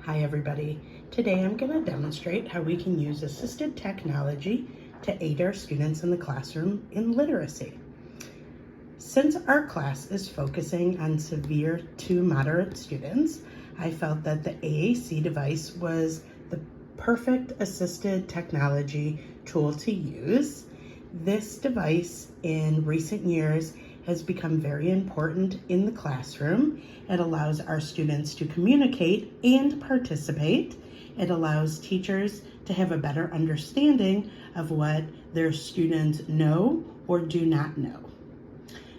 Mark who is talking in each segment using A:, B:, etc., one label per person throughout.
A: Hi everybody. Today I'm going to demonstrate how we can use assisted technology to aid our students in the classroom in literacy. Since our class is focusing on severe to moderate students, I felt that the AAC device was the perfect assisted technology tool to use. This device in recent years has become very important in the classroom. It allows our students to communicate and participate. It allows teachers to have a better understanding of what their students know or do not know.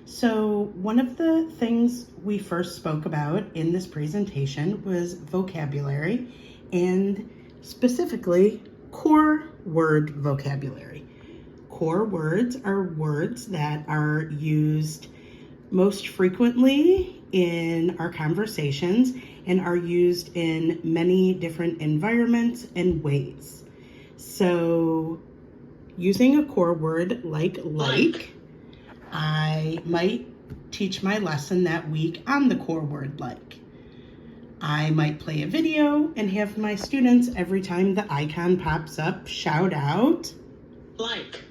A: So one of the things we first spoke about in this presentation was vocabulary, and specifically core word vocabulary. Core words are words that are used most frequently in our conversations and are used in many different environments and ways. So using a core word like, I might teach my lesson that week on the core word like. I might play a video and have my students, every time the icon pops up, shout out
B: like.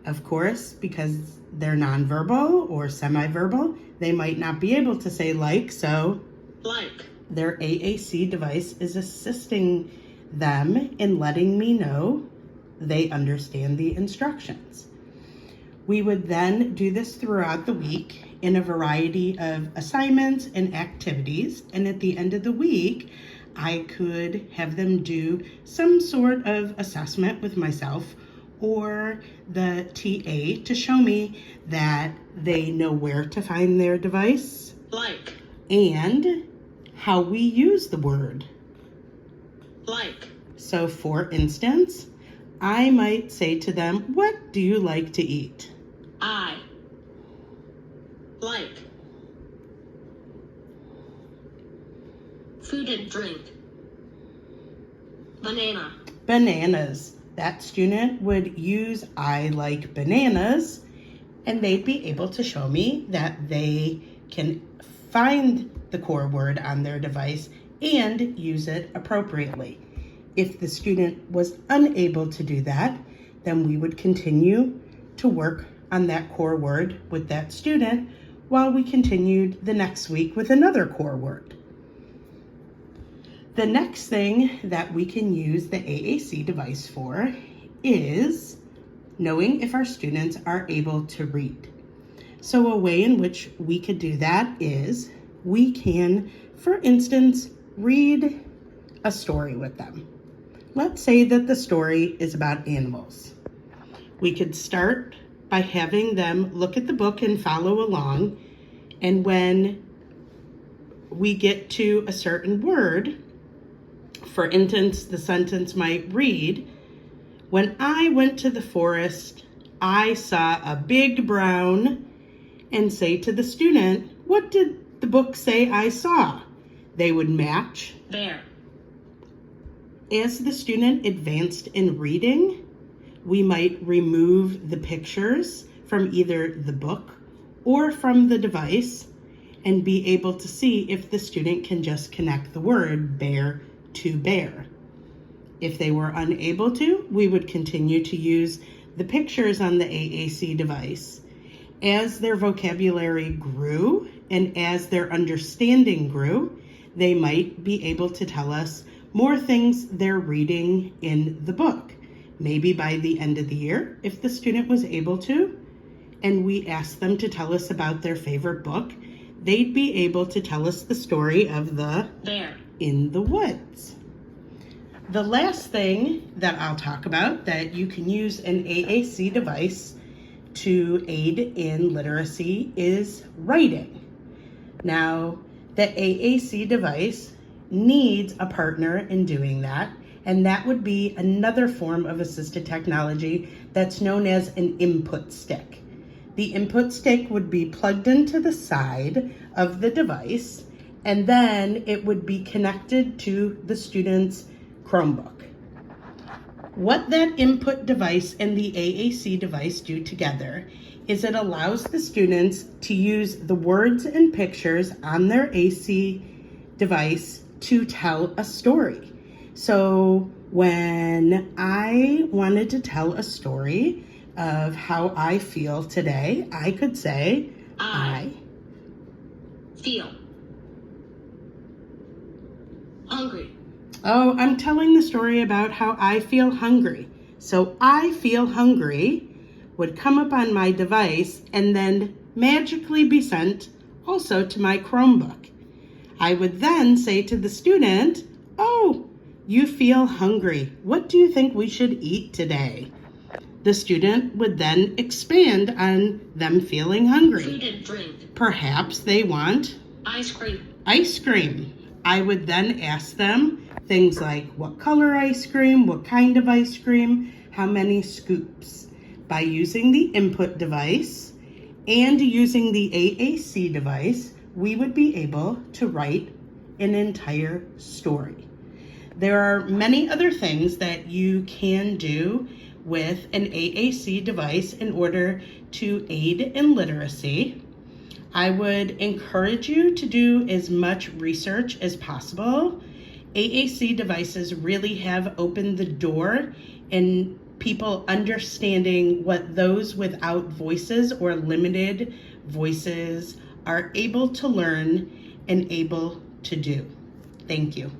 A: Of course, because they're nonverbal or semi-verbal, they might not be able to say like, so
B: like.
A: Their AAC device is assisting them in letting me know they understand the instructions. We would then do this throughout the week in a variety of assignments and activities, and at the end of the week, I could have them do some sort of assessment with myself or the TA to show me that they know where to find their device,
B: like,
A: and how we use the word
B: like.
A: So for instance, I might say to them, what do you like to eat?
B: I like food and drink. Banana.
A: Bananas. That student would use I like bananas, and they'd be able to show me that they can find the core word on their device and use it appropriately. If the student was unable to do that, then we would continue to work on that core word with that student while we continued the next week with another core word. The next thing that we can use the AAC device for is knowing if our students are able to read. So a way in which we could do that is we can, for instance, read a story with them. Let's say that the story is about animals. We could start by having them look at the book and follow along, and when we get to a certain word, for instance, the sentence might read, when I went to the forest, I saw a big brown, and say to the student, what did the book say I saw? They would match.
B: Bear.
A: As the student advanced in reading, we might remove the pictures from either the book or from the device and be able to see if the student can just connect the word bear to bear. If they were unable to, we would continue to use the pictures on the AAC device. As their vocabulary grew and as their understanding grew, they might be able to tell us more things they're reading in the book. Maybe by the end of the year, if the student was able to, and we asked them to tell us about their favorite book, they'd be able to tell us the story of the
B: bear
A: in the woods. The last thing that I'll talk about that you can use an AAC device to aid in literacy is writing. Now, the AAC device needs a partner in doing that, and that would be another form of assisted technology that's known as an input stick. The input stick would be plugged into the side of the device, and then it would be connected to the student's Chromebook. What that input device and the AAC device do together is it allows the students to use the words and pictures on their AC device to tell a story. So when I wanted to tell a story of how I feel today, I could say, I
B: feel hungry.
A: Oh, I'm telling the story about how I feel hungry. So I feel hungry would come up on my device and then magically be sent also to my Chromebook. I would then say to the student, oh, you feel hungry. What do you think we should eat today? The student would then expand on them feeling hungry.
B: Food and drink.
A: Perhaps they want
B: Ice cream.
A: ice cream. I would then ask them things like what color ice cream, what kind of ice cream, how many scoops. By using the input device and using the AAC device, we would be able to write an entire story. There are many other things that you can do with an AAC device in order to aid in literacy. I would encourage you to do as much research as possible. AAC devices really have opened the door in people understanding what those without voices or limited voices are able to learn and able to do. Thank you.